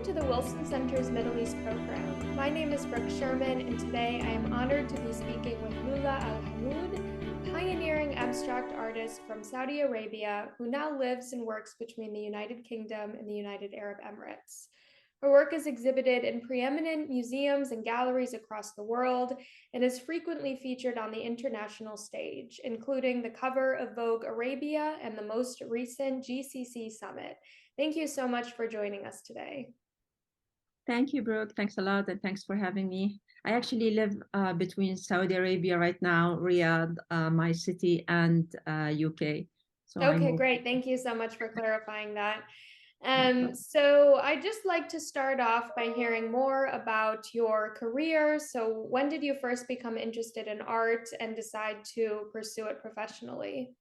Welcome to the Wilson Center's Middle East program. My name is Brooke Sherman, and today I am honored to be speaking with Lulwah Al-Homoud, pioneering abstract artist from Saudi Arabia who now lives and works between the United Kingdom and the United Arab Emirates. Her work is exhibited in preeminent museums and galleries across the world and is frequently featured on the international stage, including the cover of Vogue Arabia and the most recent GCC Summit. Thank you so much for joining us today. Thank you, Brooke. Thanks a lot, and thanks for having me. I actually live between Saudi Arabia right now, Riyadh, my city, and UK. So Okay, great. Thank you so much for clarifying that. So I'd just like to start off by hearing more about your career. So when did you first become interested in art and decide to pursue it professionally?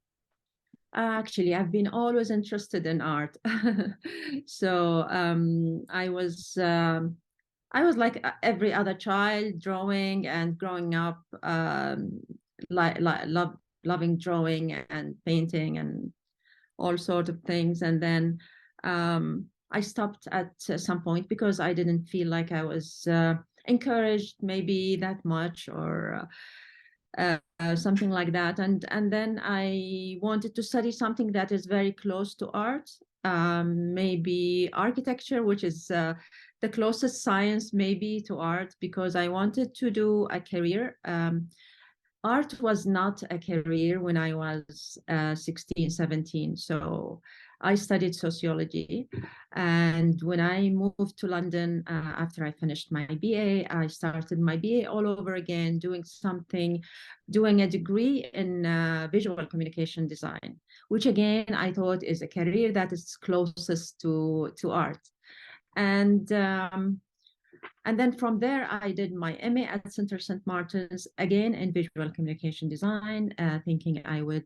Actually, I've been always interested in art. So I was like every other child, drawing and growing up, loving drawing and painting and all sorts of things. And then I stopped at some point because I didn't feel like I was encouraged maybe that much or something like that. And then I wanted to study something that is very close to art, maybe architecture, which is the closest science maybe to art, because I wanted to do a career. Art was not a career when I was 16, 17. So I studied sociology. And when I moved to London after I finished my BA, I started my BA all over again, doing a degree in visual communication design, which again, I thought is a career that is closest to art. And then from there, I did my MA at Center St. Martin's, again in visual communication design, thinking I would,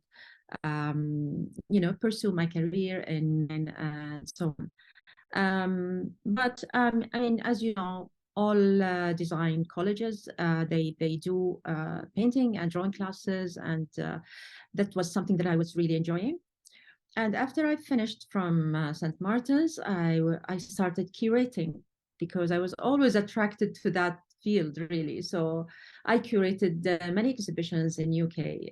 pursue my career and so on. But I mean, as you know, all design colleges, they do painting and drawing classes, and that was something that I was really enjoying. And after I finished from St. Martin's, I started curating because I was always attracted to that field, really. So I curated many exhibitions in UK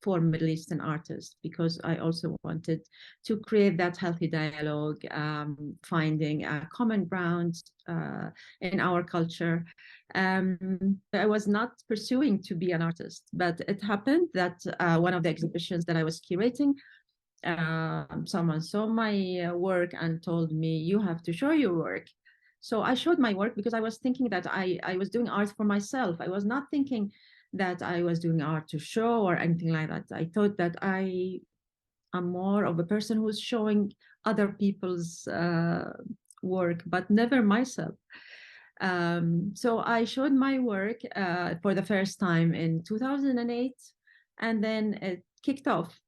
for Middle Eastern artists because I also wanted to create that healthy dialogue, finding a common ground in our culture. I was not pursuing to be an artist, but it happened that one of the exhibitions that I was curating, someone saw my work and told me, you have to show your work. So I showed my work because I was thinking that I was doing art for myself. I was not thinking that I was doing art to show or anything like that. I thought that I am more of a person who's showing other people's work, but never myself. So I showed my work for the first time in 2008, and then it kicked off.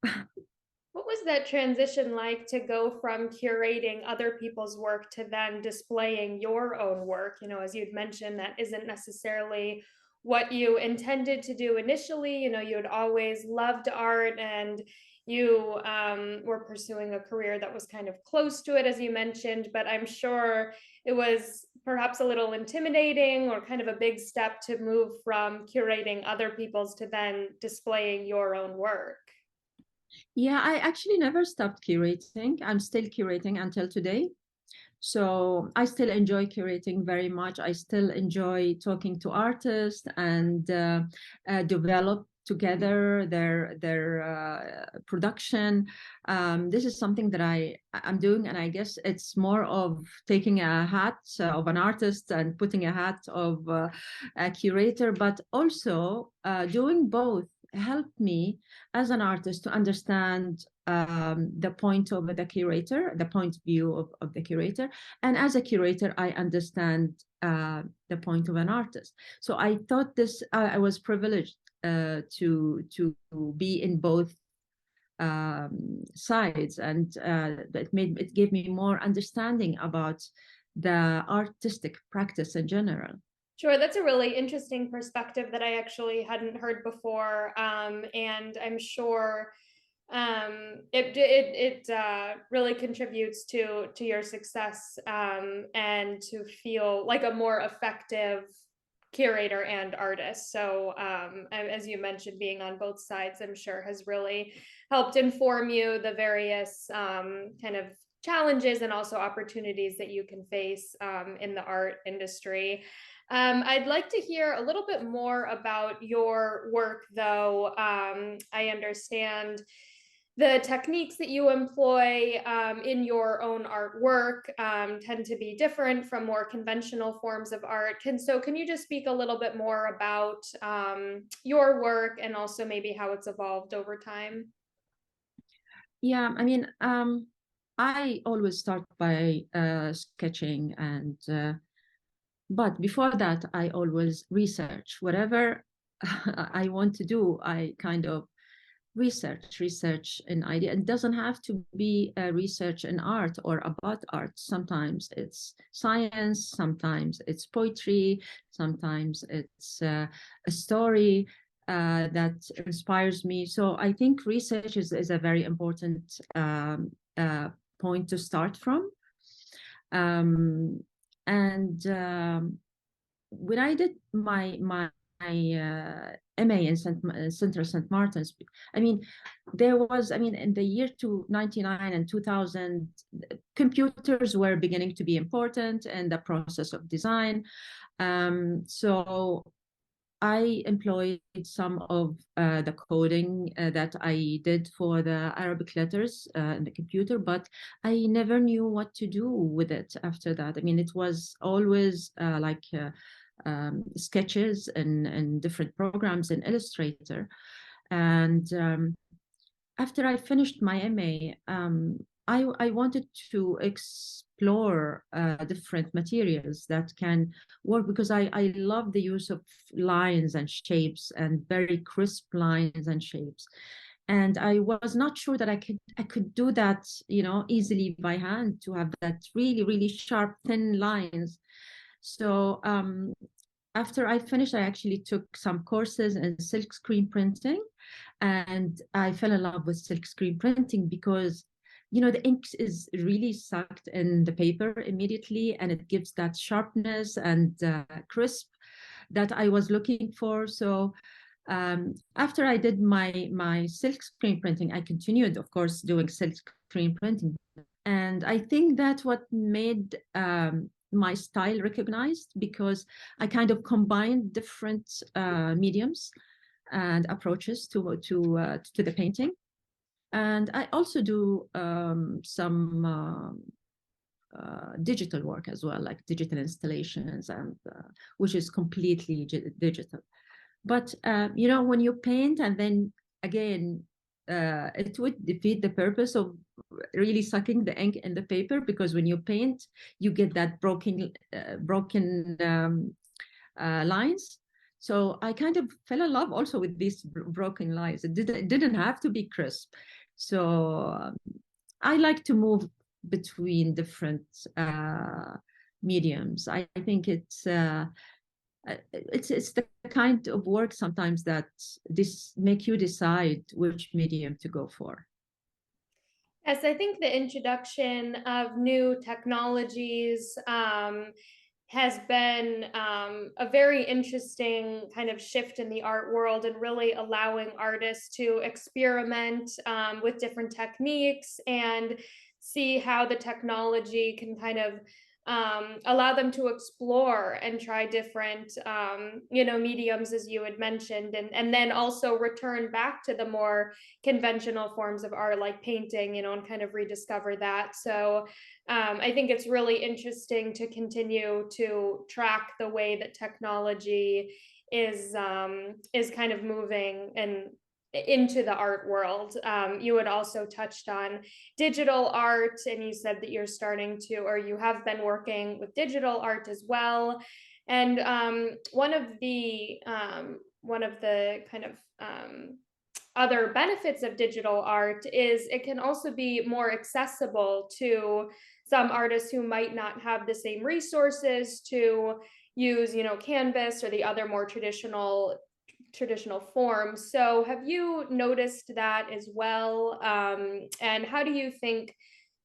What was that transition like to go from curating other people's work to then displaying your own work? You know, as you'd mentioned, that isn't necessarily what you intended to do initially. You know, you had always loved art and you were pursuing a career that was kind of close to it, as you mentioned, but I'm sure it was perhaps a little intimidating or kind of a big step to move from curating other people's to then displaying your own work. Yeah, I actually never stopped curating. I'm still curating until today. So I still enjoy curating very much. I still enjoy talking to artists and develop together their production. This is something that I'm doing, and I guess it's more of taking a hat of an artist and putting a hat of a curator, but also doing both helped me as an artist to understand the point of the curator, the point of view of the curator. And as a curator, I understand the point of an artist. So I thought I was privileged to be in both sides, and it gave me more understanding about the artistic practice in general. Sure, that's a really interesting perspective that I actually hadn't heard before. And I'm sure It really contributes to your success, and to feel like a more effective curator and artist. So, as you mentioned, being on both sides, I'm sure has really helped inform you the various kind of challenges and also opportunities that you can face in the art industry. I'd like to hear a little bit more about your work, though. I understand the techniques that you employ in your own artwork tend to be different from more conventional forms of art. Can you just speak a little bit more about your work and also maybe how it's evolved over time? Yeah, I mean, I always start by sketching, and but before that, I always research whatever I want to do. I kind of research an idea. It doesn't have to be a research in art or about art. Sometimes it's science, sometimes it's poetry, sometimes it's a story that inspires me. So I think research is a very important point to start from. Um, and when I did my MA in Central St. Martin's, I mean, in the year 1999 and 2000, computers were beginning to be important in the process of design. So I employed some of the coding that I did for the Arabic letters in the computer, but I never knew what to do with it after that. I mean, it was always sketches and different programs in Illustrator. And after I finished my MA, I wanted to explore different materials that can work, because I love the use of lines and shapes, and very crisp lines and shapes. And I was not sure that I could do that, easily by hand, to have that really, really sharp, thin lines. So after I finished, I actually took some courses in silk screen printing, and I fell in love with silk screen printing because the ink is really sucked in the paper immediately, and it gives that sharpness and crisp that I was looking for. So after I did my silk screen printing, I continued, of course, doing silk screen printing, and I think that's what made my style recognized, because I kind of combined different mediums and approaches to the painting. And I also do some digital work as well, like digital installations, and which is completely digital. But when you paint, and then again, it would defeat the purpose of really sucking the ink in the paper, because when you paint, you get that broken lines. So I kind of fell in love also with these broken lines. It didn't have to be crisp. So I like to move between different mediums. I think it's the kind of work sometimes that this make you decide which medium to go for. Yes, I think the introduction of new technologies has been a very interesting kind of shift in the art world, and really allowing artists to experiment with different techniques and see how the technology can kind of allow them to explore and try different mediums, as you had mentioned, and then also return back to the more conventional forms of art like painting, and kind of rediscover that. So I think it's really interesting to continue to track the way that technology is kind of moving and into the art world. You had also touched on digital art, and you said that you're starting to, or you have been working with digital art as well. And one of the kind of other benefits of digital art is it can also be more accessible to some artists who might not have the same resources to use, canvas or the other more traditional traditional forms. So have you noticed that as well? And how do you think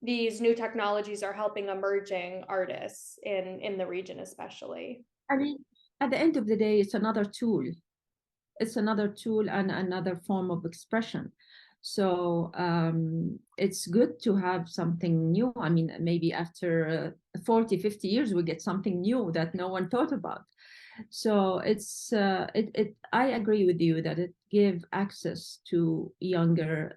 these new technologies are helping emerging artists in the region, especially? I mean, at the end of the day, it's another tool. It's another tool and another form of expression. So it's good to have something new. I mean, maybe after 40, 50 years, we get something new that no one thought about. So I agree with you that it gives access to younger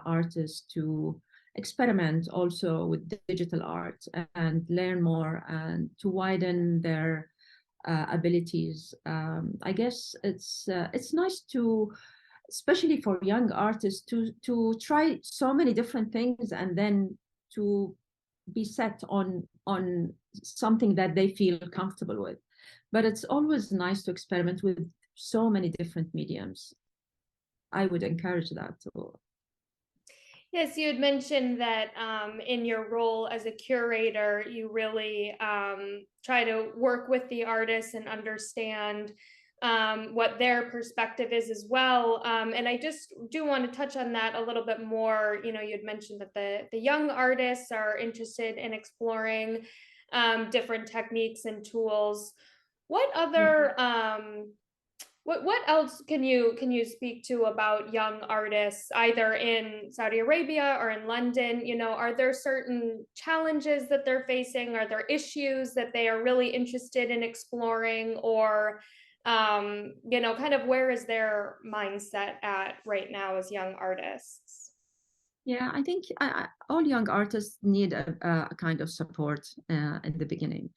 artists to experiment also with digital art and learn more and to widen their abilities. I guess it's nice to, especially for young artists, to try so many different things and then to be set on something that they feel comfortable with. But it's always nice to experiment with so many different mediums. I would encourage that too. Yes, you had mentioned that in your role as a curator, you really try to work with the artists and understand what their perspective is as well. And I just do want to touch on that a little bit more. You know, you had mentioned that the young artists are interested in exploring different techniques and tools. What other what else can you speak to about young artists, either in Saudi Arabia or in London? You know, are there certain challenges that they're facing? Are there issues that they are really interested in exploring, or you know, kind of where is their mindset at right now as young artists? Yeah, I think all young artists need a kind of support in the beginning.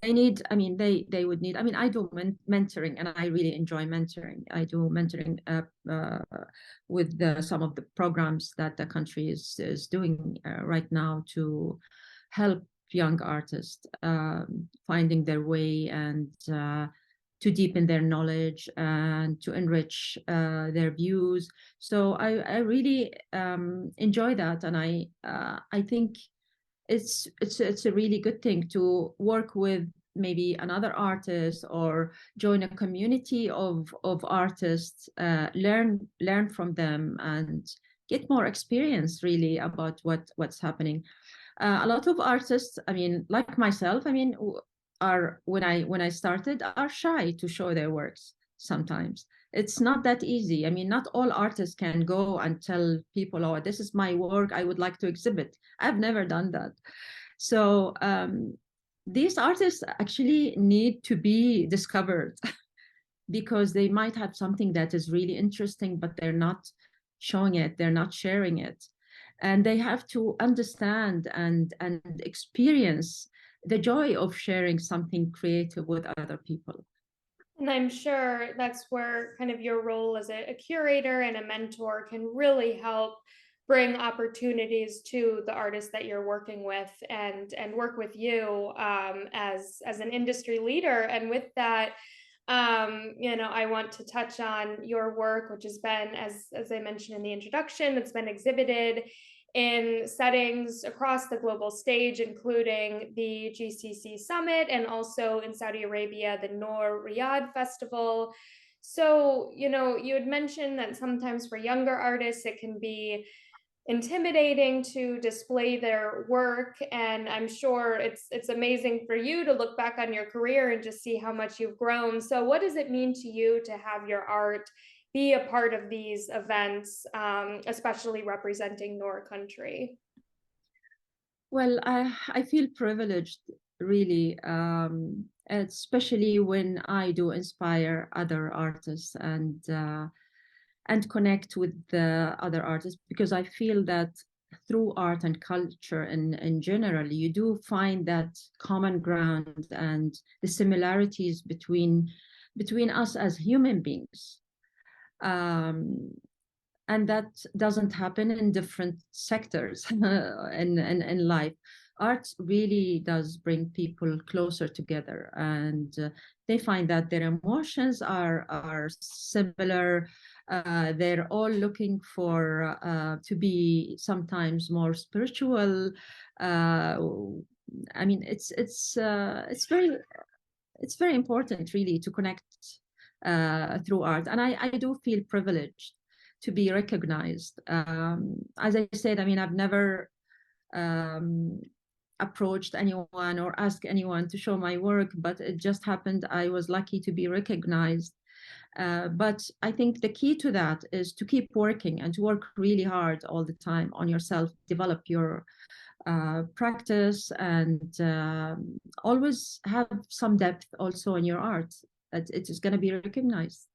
They need, I mean, they would need. I mean, I do mentoring, and I really enjoy mentoring. I do mentoring with some of the programs that the country is doing right now to help young artists finding their way and to deepen their knowledge and to enrich their views. So I really enjoy that, and I think it's a really good thing to work with maybe another artist or join a community of artists, learn from them and get more experience really about what's happening. A lot of artists, I mean, like myself, I mean, are when I started are shy to show their works sometimes. It's not that easy. I mean, not all artists can go and tell people, oh, this is my work, I would like to exhibit. I've never done that. So these artists actually need to be discovered because they might have something that is really interesting, but they're not showing it, they're not sharing it. And they have to understand and experience the joy of sharing something creative with other people. And I'm sure that's where kind of your role as a curator and a mentor can really help bring opportunities to the artists that you're working with, and work with you as an industry leader. And with that, you know, I want to touch on your work, which has been, as I mentioned in the introduction, it's been exhibited in settings across the global stage, including the GCC Summit and also in Saudi Arabia, the Noor Riyadh Festival. So, you know, you had mentioned that sometimes for younger artists, it can be intimidating to display their work, and I'm sure it's amazing for you to look back on your career and just see how much you've grown. So what does it mean to you to have your art be a part of these events, especially representing your country? Well, I feel privileged, really, especially when I do inspire other artists and connect with the other artists, because I feel that through art and culture in general, you do find that common ground and the similarities between us as human beings. Um, and that doesn't happen in different sectors in life. Art really does bring people closer together, and they find that their emotions are similar. They're all looking for to be sometimes more spiritual. I mean, it's very important really to connect through art. And I do feel privileged to be recognized. As I said, I mean, I've never um, approached anyone or asked anyone to show my work, but it just happened. I was lucky to be recognized. But I think the key to that is to keep working and to work really hard all the time on yourself, develop your practice, and always have some depth also in your art. That it is going to be recognized.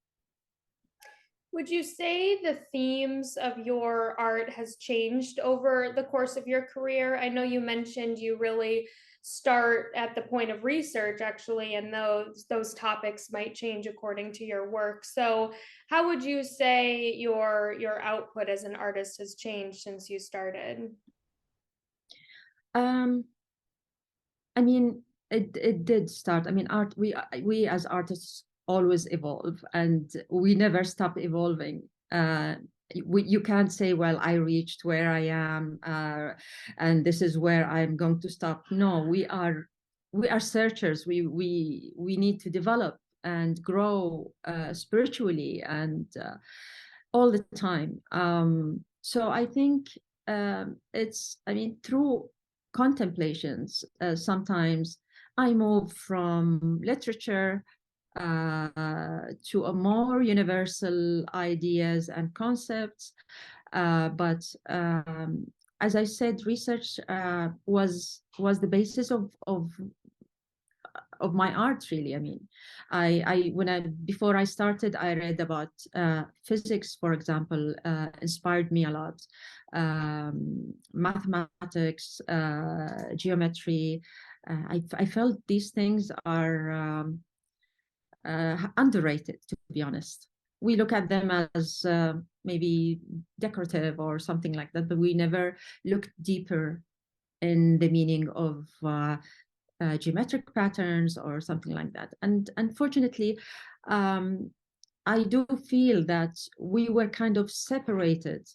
Would you say the themes of your art has changed over the course of your career? I know you mentioned you really start at the point of research, actually, and those topics might change according to your work. So how would you say your output as an artist has changed since you started? Um, I mean, it did start. I mean, art. We as artists always evolve, and we never stop evolving. You can't say, well, I reached where I am, and this is where I'm going to stop. No, we are searchers. We need to develop and grow spiritually and all the time. So I think I mean, through contemplations, sometimes I move from literature to a more universal ideas and concepts. But as I said, research was the basis of my art, really. I mean, before I started, I read about physics, for example, inspired me a lot. Mathematics, geometry. I felt these things are underrated, to be honest. We look at them as maybe decorative or something like that, but we never looked deeper in the meaning of geometric patterns or something like that. And unfortunately, I do feel that we were kind of separated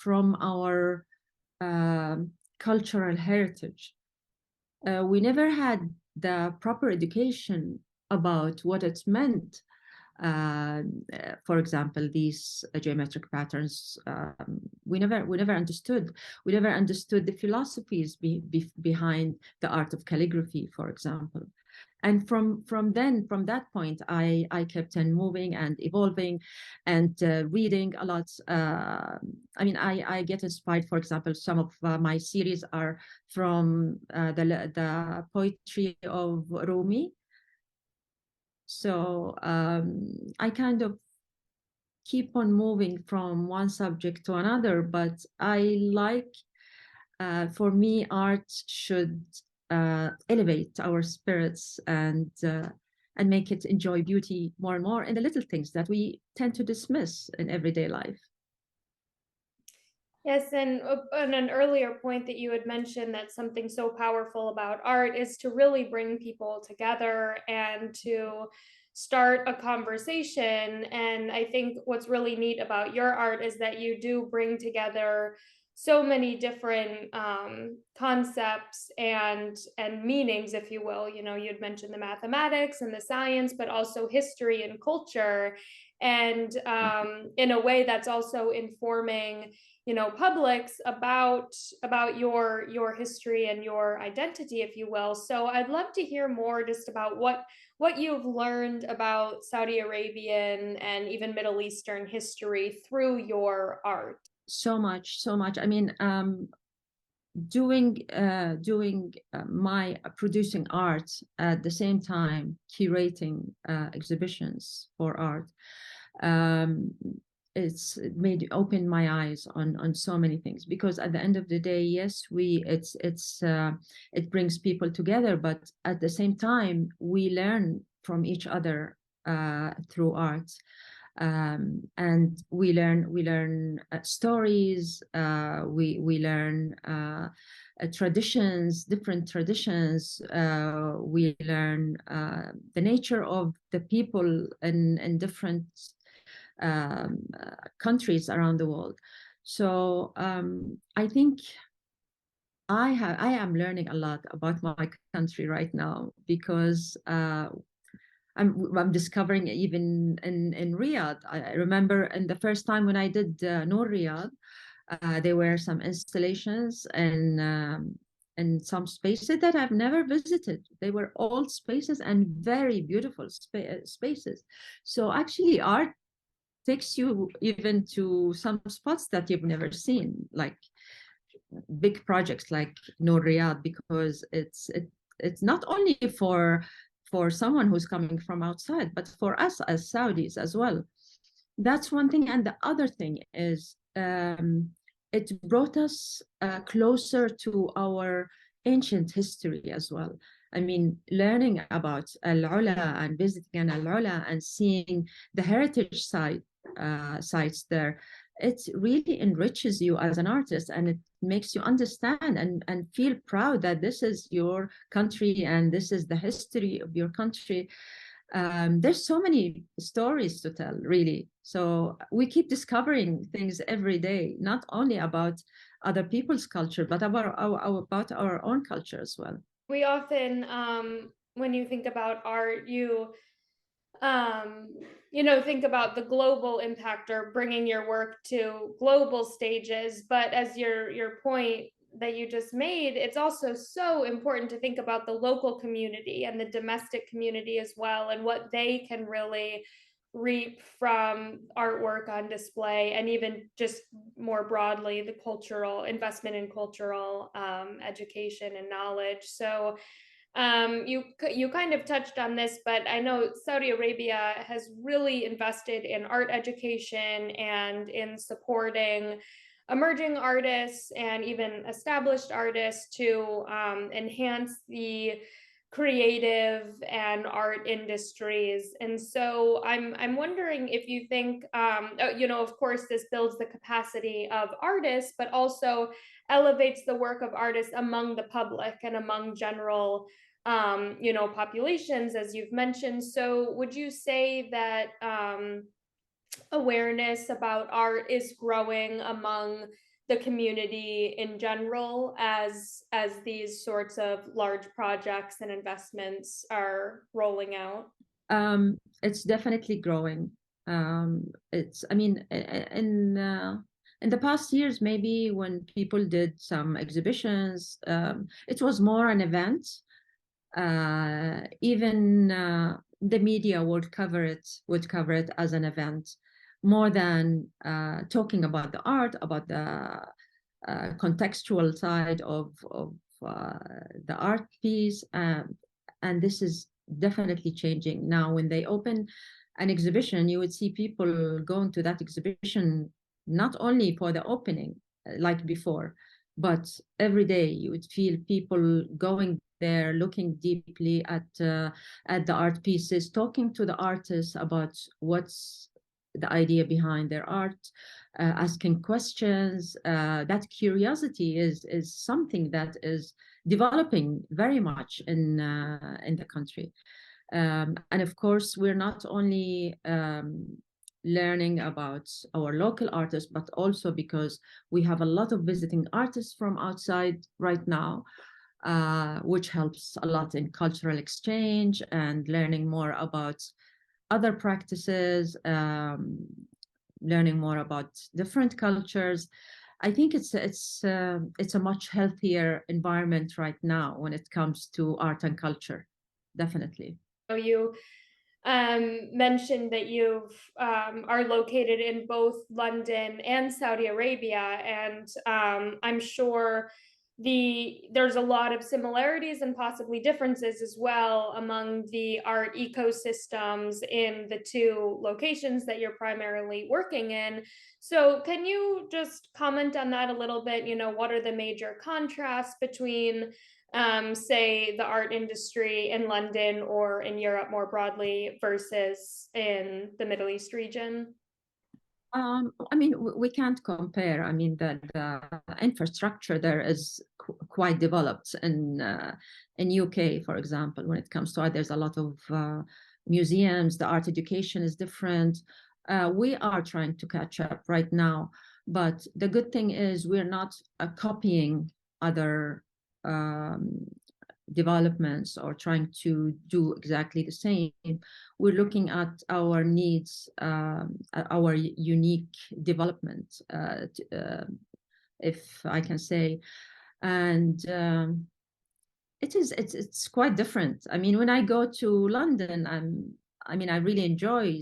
from our cultural heritage. We never had the proper education about what it meant. For example, these geometric patterns, we never understood. We never understood the philosophies behind the art of calligraphy, for example. And from that point, I kept on moving and evolving, and reading a lot. I mean, I get inspired. For example, some of my series are from the poetry of Rumi. So I kind of keep on moving from one subject to another, but I like, for me, art should elevate our spirits and make it enjoy beauty more and more in the little things that we tend to dismiss in everyday life. Yes, and on an earlier point that you had mentioned, that something so powerful about art is to really bring people together and to start a conversation. And I think what's really neat about your art is that you do bring together so many different concepts and meanings, if you will. You know, you'd mentioned the mathematics and the science, but also history and culture, and in a way that's also informing, you know, publics about your history and your identity, if you will. So I'd love to hear more just about what you've learned about Saudi Arabian and even Middle Eastern history through your art. So much, so much. I mean, doing my producing art at the same time curating exhibitions for art, it made open my eyes on so many things, because at the end of the day, yes, it brings people together, but at the same time we learn from each other through art. And we learn stories, we learn traditions, different traditions. We learn the nature of the people in different countries around the world. So I think I am learning a lot about my country right now, because I'm discovering even in Riyadh. I remember in the first time when I did Noor Riyadh, there were some installations and some spaces that I've never visited. They were old spaces and very beautiful spaces. So actually, art takes you even to some spots that you've never seen, like big projects like Noor Riyadh, because it's not only for someone who's coming from outside, but for us as Saudis as well. That's one thing. And the other thing is it brought us closer to our ancient history as well. I mean, learning about Al-Ula and visiting Al-Ula and seeing the heritage sites there, it really enriches you as an artist, and it makes you understand and feel proud that this is your country and this is the history of your country. There's so many stories to tell, really. So we keep discovering things every day, not only about other people's culture, but about our own culture as well. We often, when you think about art, um, think about the global impact or bringing your work to global stages. But as your point that you just made, it's also so important to think about the local community and the domestic community as well, and what they can really reap from artwork on display, and even just more broadly, the cultural investment in cultural education and knowledge. So you kind of touched on this, but I know Saudi Arabia has really invested in art education and in supporting emerging artists and even established artists to enhance the creative and art industries. And so I'm wondering if you think, of course, this builds the capacity of artists, but also elevates the work of artists among the public and among general populations, as you've mentioned. So would you say that awareness about art is growing among the community in general as these sorts of large projects and investments are rolling out? It's definitely growing. I mean, in the past years, maybe when people did some exhibitions, it was more an event. Even the media would cover it as an event, more than talking about the art, about the contextual side of the art piece. And this is definitely changing now. When they open an exhibition, you would see people going to that exhibition not only for the opening like before, but every day you would feel people going there, looking deeply at the art pieces, talking to the artists about what's the idea behind their art, asking questions. That curiosity is something that is developing very much in the country. And of course, we're not only learning about our local artists, but also because we have a lot of visiting artists from outside right now, which helps a lot in cultural exchange and learning more about other practices, learning more about different cultures. I think it's a much healthier environment right now when it comes to art and culture, definitely. So you mentioned that you are located in both London and Saudi Arabia, and I'm sure there's a lot of similarities and possibly differences as well among the art ecosystems in the two locations that you're primarily working in. So can you just comment on that a little bit? What are the major contrasts between say the art industry in London or in Europe more broadly versus in the Middle East region? I mean, we can't compare. I mean, the infrastructure there is quite developed in UK, for example. When it comes to art, there's a lot of museums. The art education is different. We are trying to catch up right now, but the good thing is we're not copying other developments or trying to do exactly the same. We're looking at our needs, our unique development, if I can say. And it's quite different. I mean, when I go to London, I really enjoy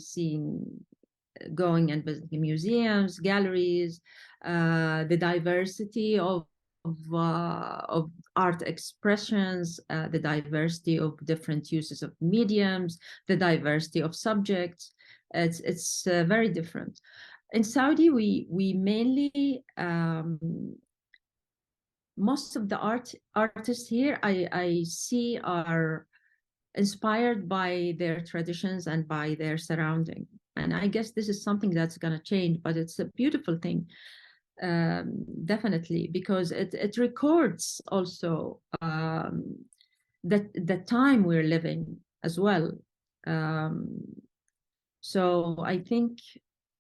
going and visiting museums, galleries, the diversity of art expressions, the diversity of different uses of mediums, the diversity of subjects. It's very different. In Saudi, we mainly most of the artists here I see are inspired by their traditions and by their surrounding. And I guess this is something that's going to change, but it's a beautiful thing, definitely, because it records also the time we're living as well. So I think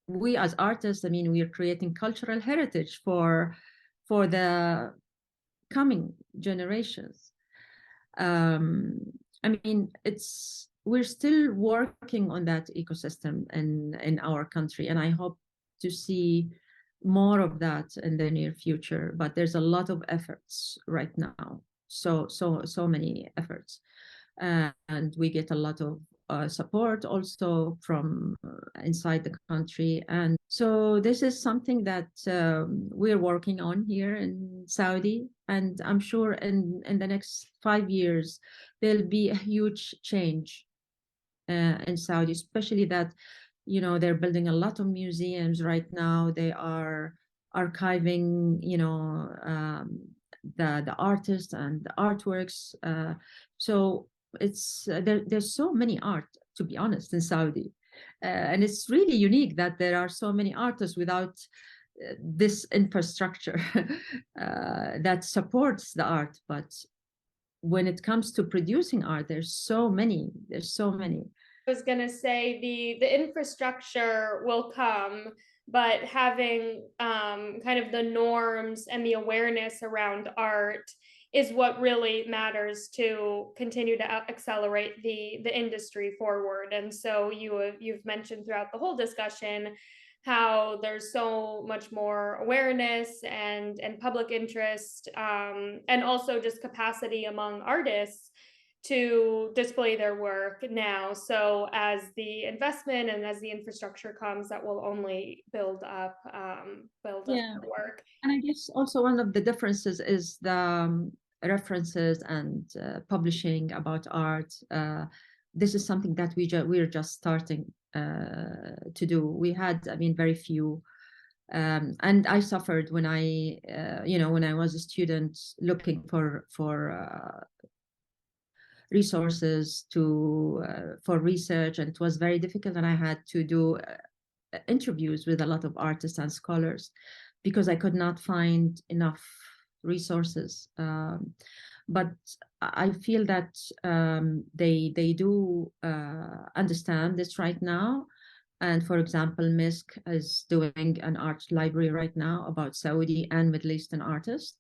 we as artists, we are creating cultural heritage for the coming generations. We're still working on that ecosystem in our country, and I hope to see more of that in the near future. But there's a lot of efforts right now, so many efforts, and we get a lot of support also from inside the country. And so this is something that we're working on here in Saudi. And I'm sure in the next 5 years, there'll be a huge change in Saudi, especially that, they're building a lot of museums right now. They are archiving, the artists and the artworks. So there's so many art, to be honest, in Saudi, and it's really unique that there are so many artists without this infrastructure that supports the art. But when it comes to producing art, there's so many. I was going to say the infrastructure will come, but having kind of the norms and the awareness around art is what really matters to continue to accelerate the industry forward. And so you've mentioned throughout the whole discussion how there's so much more awareness and public interest, and also just capacity among artists to display their work now. So as the investment and as the infrastructure comes, that will only build up the work. And I guess also one of the differences is the references and publishing about art. This is something that we're just starting to do. We had, very few. And I suffered when when I was a student looking for resources for research, and it was very difficult, and I had to do interviews with a lot of artists and scholars because I could not find enough resources. But I feel that they do understand this right now. And for example, MISC is doing an art library right now about Saudi and Middle Eastern artists.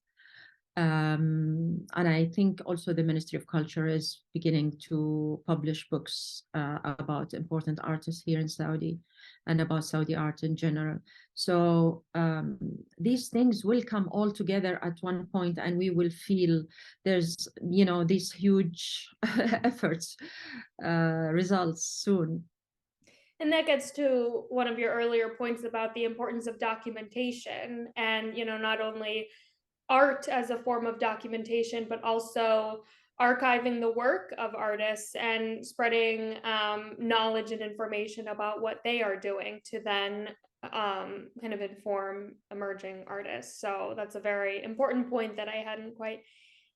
And I think also the Ministry of Culture is beginning to publish books about important artists here in Saudi and about Saudi art in general. So these things will come all together at one point, and we will feel there's, these huge efforts results soon. And that gets to one of your earlier points about the importance of documentation, and, not only art as a form of documentation, but also archiving the work of artists and spreading knowledge and information about what they are doing to then kind of inform emerging artists. So that's a very important point that I hadn't quite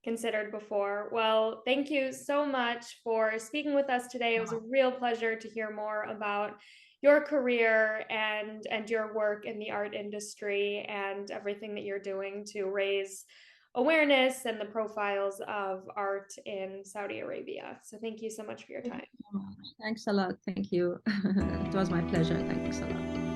considered before. Well, thank you so much for speaking with us today. It was a real pleasure to hear more about your career and your work in the art industry and everything that you're doing to raise awareness and the profiles of art in Saudi Arabia. So thank you so much for your time. Thanks a lot. Thank you. It was my pleasure. Thanks a lot.